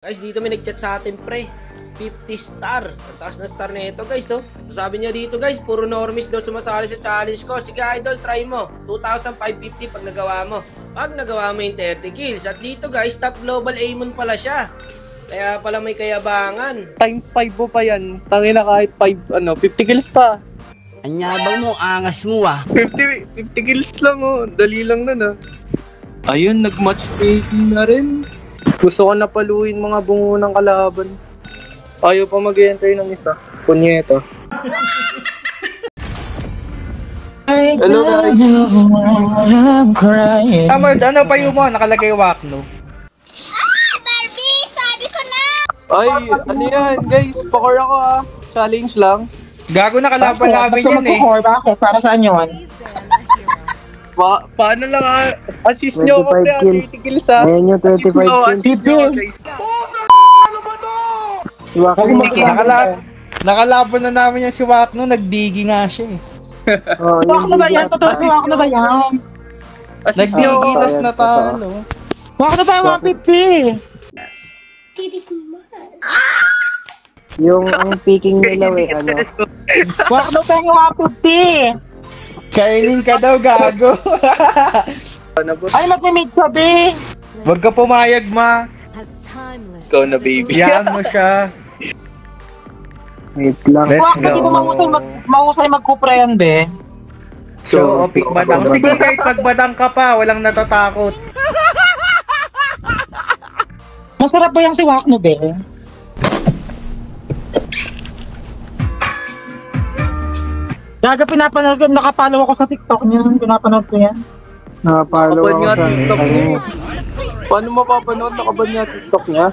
Guys, dito may nag-chat sa atin, pre. 50 star. Ang taas na star na ito, guys, oh. Sabi niya dito, guys, puro normies daw sumasali sa challenge ko. Sige, idol, try mo. 2,550 pag nagawa mo. Pag nagawa mo yung 30 kills. At dito, guys, top global Amon pala siya. Kaya pala may kayabangan. Times 5 mo pa yan. Tangina kahit 50 kills pa. Anyabang mo, angas mo ah. 50 kills lang oh. Dali lang nun ah. Ayun, nag-matchmaking na rin. Gusto ko napaluin mga bungo ng kalaban. Ayaw pa mag-enter ng isa. Punyeto. Hello guys. Amad, ano pa yung mo? Nakalagay Wakno. Barbie! Sabi ko na! Ay, ano yan guys? Pakor ako ah. Challenge lang. Gago na kalaban namin yan eh. Bakit? Para saan yun? Paano lang ah? Assist nyo ako pre, 30 kills ah. Ayan yung 25 kills. Si Wakno Nakalaban na namin yan si Wakno, nagdigi nga siya eh. Oh, Wakno ba yan? Totoo si Wakno ba yan? Nagdigi, tas natalo. Wakno ba yung 150? yung ang picking nila ano. Wakno ba yung 150? Kainin ka daw, gago. Ay, mag-meet sabi. Huwag ka pumayag, ma. Ikaw na baby. Yan mo siya. Wait lang. Wakno, di mo mahusay magkupra yan, be. So, pick badang. Sige, kahit pagbadang ka pa, walang natatakot. Masarap ba yung si Wakno, be? Gaga, pinapanood ko, nakapollow ako sa TikTok niya, pinapanood ko yan. Nakapollow ako sa TikTok niya. Paano mapapanood? Nakaban niya TikTok niya?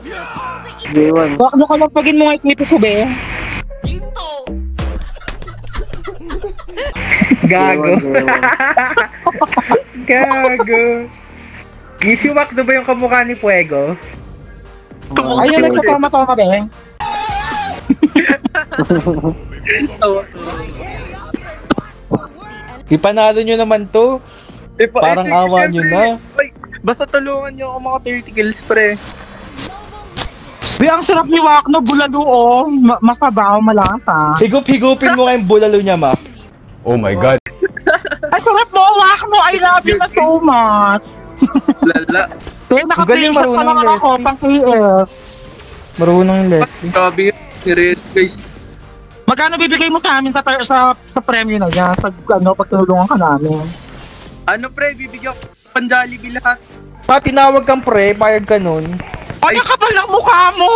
J1. Wakno ka lang pagin mo nga ikipi ko, be. Gago. Gago. Si Wakno ba yung kamukha ni Fuego? Ayun, nagtatama-tama, be. Ipanalo nyo naman to. Parang awa nyo na. Basta tulungan nyo ako mga 30 kills pre. Be, ang sarap ni Wakno, bulalo oh. Masabaw, malasa. Higup-higupin mo kayong bulalo niya, ma. Oh my god. Ay, sarap mo, Wakno. I love you na so much. Lala. Eh, naka-playshot pa naman ako, pang KF. Marunong yung Leslie. Sabi ni Red, guys. Magkano bibigay mo sa amin sa premyo na yan? Pag tinulungan ka namin. Ano pre, bibigyan ko pang Jollibee lahat. Tinawag kang pre, bayad ka nun. Ano ka ba lang mukha mo?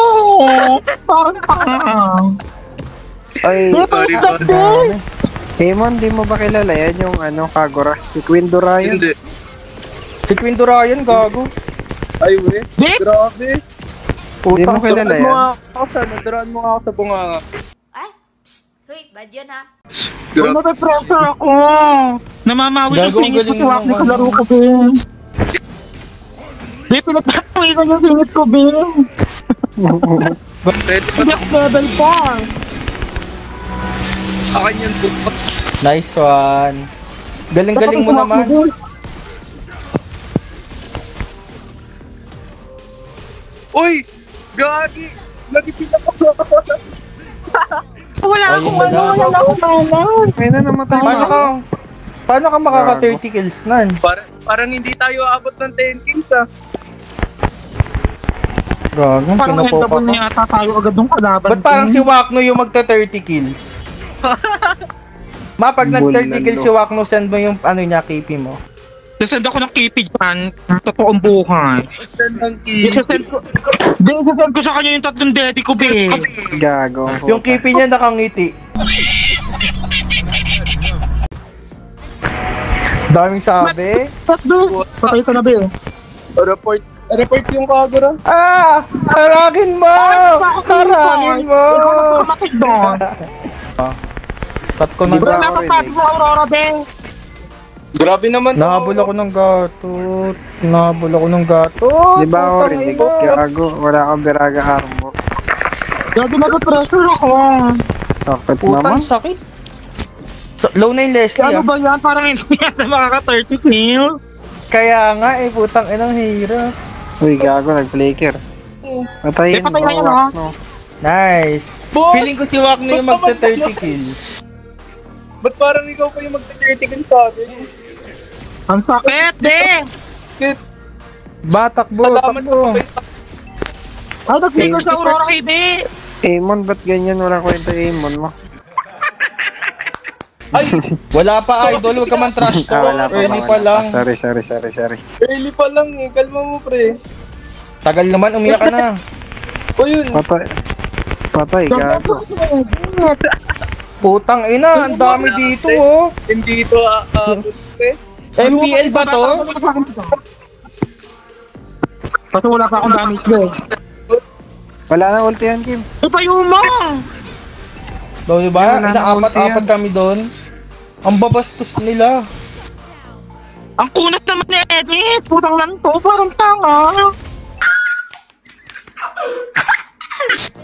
Parang pang. Ay, Sorry. Hemon, di mo ba kilala yan yung Kagura? Si Queen Dorayan? Hindi. Si Queen Dorayan, gago. Ay we, grabe. Di mo kilala yan? Nadaraan mo nga ako sa bunganga. Hoy, bad yun ha? Uy, nape-pressure ako. Namamawi ang singit ko si Wakno sa laro ko, Ben. Di, pinagpapawisan yung singit ko, Ben. Hindi ako level 4. Akin yan po. Nice one. Galing-galing mo naman. Uy! Gagi! Nagipin ako! Wala akong wala akong mana. Ayun na namatay Paano ka makaka 30 kills nan? Parang hindi tayo aabot ng 10 kills ah. Gago, parang endable na yata tayo agad ng kalaban. Ba't parang si Wakno yung magta 30 kills? Ma, pag nag 30 kills si Wakno, send mo yung niya, KP mo. Send ako ng KP dyan, totoong buhay. Send ng kills. Isasend ko sa kanya yung 3 daddy ko, be. Gago. Yung KP niya nakangiti. Daming sabi. Patay ka na, be. Report yung Kagura. Haragin mo! Haragin mo! Ikaw na pumatig doon. Cut ko na. Di ba napapasok mo, Aurora, be? Grabe naman to. Nahabol ako ng gatot. Di ba ako rinig? Gago, wala kang biraga armor. Gago, nape-pressure ako. Sakit naman. Sakit. Low na yung Leslie. Ano ba yan? Parang hindi yata makaka 30 kills. Kaya nga putang inang hirap. Uy, gago, nag-flaker. Patayin mo, patay na yun, Wakno. Nice. Boss! Feeling ko si Wakno yung magta-30 kills. Ba't parang ikaw pa yung magta-30 kills sa atin? Ang sakit, de! Batakbo, takbo. Ah, nag-flicker sa Aurora kay Be! Amon, ba't ganyan? Wala kwenta Amon mo. Ay, wala pa idol, huwag ka man trash talk. Wala Early pa lang. Sorry. Early pa lang eh, kalma mo pre. Tagal naman, umiyak ka na. O yun. Patay, gago. Putang ina, ang dami dito oh. Hindi ito MPL ba to? Kasi wala pa akong damage doon. Wala na ulti yan, Kim. Ipayo mo! Daw diba? Wala na Inaapat-apat kami doon. Ang babastos nila. Ang kunat naman ni Edith! Putang lang to, parang tanga!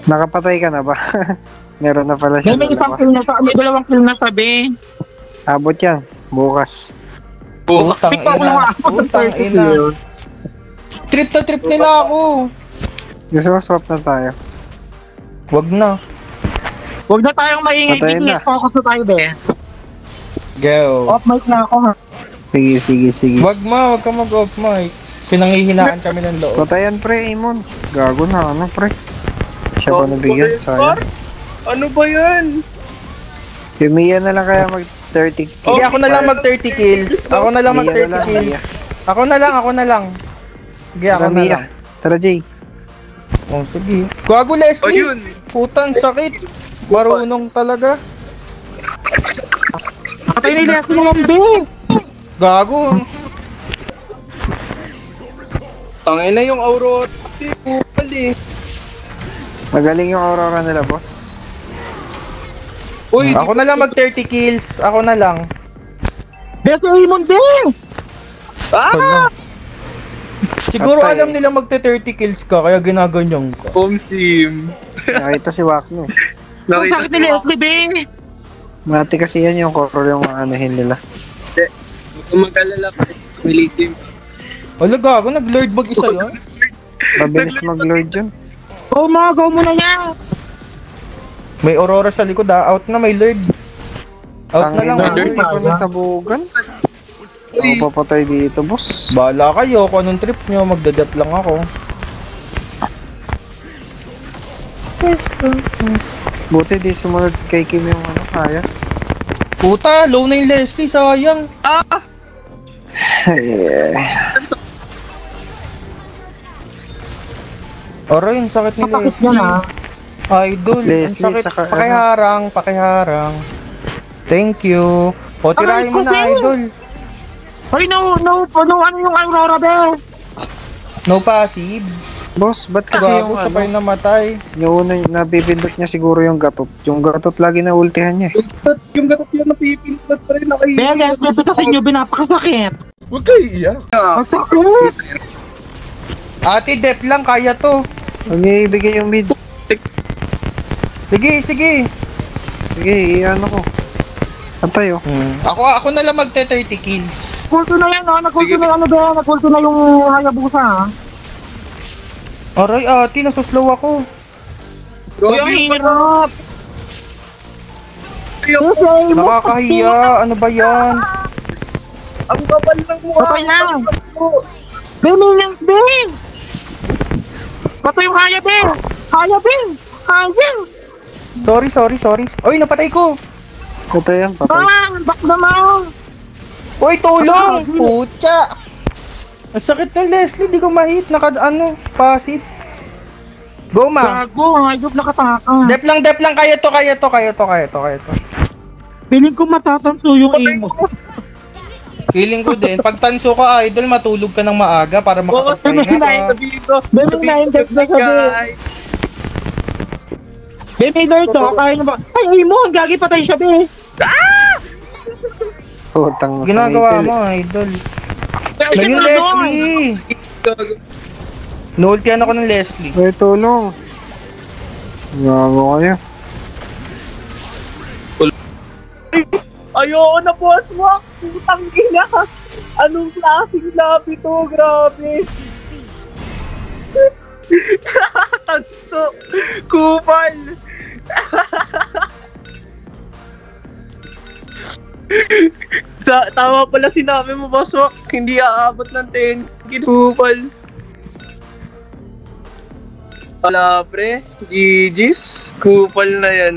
Nakapatay ka na ba? Meron na pala siya. May isang kill na sa, may dalawang kill na sabi. Abot yan, bukas. Putang ina. Putang ina. Trip na trip nila ako. Gusto mo swap na tayo? Wag na. Huwag na tayong maingay, Patayin Big na. focus na tayo, be. Go. Off mic na ako, ha? Sige. Wag ka mag-off mic. Pinanghihinaan kami ng loob. Patayan pre, Amon. Gago na, ano pre? Siya pa nabigyan, sayang. Ano ba yan? Mia na lang kaya mag 30 kills. Hindi, ako na lang mag 30 kills. Ako na lang mag 30 kills. Ako na lang. Sige, ako na lang. Tara, Jay. Oh, sige. Gago, Leslie. Putang sakit. Marunong talaga. Patay na ilas mo ng be. Gago. Tangin na yung Aurora. Pali. Magaling yung Aurora nila, boss. Uy, Ako na lang mag 30 kills. Ako na lang. best Amon, be. Ano? Siguro Patay. alam nila magte 30 kills ka kaya ginaganyan ka. Home team. Nakita si Wakno. Ang sakit ni Leslie, be. Mati kasi yan yung core yung aanahin nila. Kung mag-alala ka, may team. Wala gago, nag-lord mag-isa yun. Mabilis mag-lord yun. Oh, go mo na yan. May Aurora sa likod ha. Out na, may lord. Out na lang. Tangina, Lord. hindi ko nasabugan. Ako papatay dito, boss. Bahala kayo kung anong trip nyo. Magdadep lang ako. Buti di sumunod kay Kim yung ano, kaya. Puta, low na yung Leslie. Sayang. Aray, ang sakit ni Kapakit Leslie. yan, ha? Idol, ang Leslie, sakit. tsaka Pakiharang. Thank you. O, tirahin mo na, Aray, idol. Ay, no, ano yung Aurora, be? No passive. Boss, ba't kasi Gago, yung siya pa ano, yung namatay. yung una, nabibindot niya siguro yung gatot. Yung gatot lagi na ultihan niya. Yung gatot yun napipindot pa rin nakahiya. Be, guys, bibita sa inyo, binapakasakit. Huwag kayo iiyak. Ang sakit. Ate, dep lang, kaya to. Huwag niya ibigay yung mid. Sige. Sige, iano ko. Patay oh. Ako na lang magte 30 kills. Kulto na yan, ha? Nagkulto na yung ano, be? Nagkulto na yung Hayabusa, ha? Aray, ate, nasuslow ako. Uy, ang hirap. Nakakahiya, ano ba yan? Ang babal ng mukha. Patay na. Be, minang, be. Patay yung Haya, be. Haya. Sorry. Oy, napatay ko. Patay yan, patay. Back naman. Oy, tulong! Pucha! Ang sakit ng Leslie, di ko ma-hit. Passive. Go, ma. Gago, hayop nakataka. Dep lang, kaya to. Piling ko matatanso yung imo. Feeling ko din, pag tanso ka, idol, matulog ka ng maaga para makapagpahinga ka. Beming 9 death na sabi. Beming Lord to, kaya nyo ba? Ay, imo, ang gagi patay siya, be. Putang Ginagawa mo, idol. May yung Leslie! Nultian ako ng Leslie. May tulong. Gago kayo. Ayoko na, boss walk. Putang ina. Anong klaseng labi to? Grabe. Tanso! Kupal! Tama pala sinabi mo, Boss Wak. Hindi aabot ng 10 kills. Kupal. Wala pre, GG's. Kupal na yan.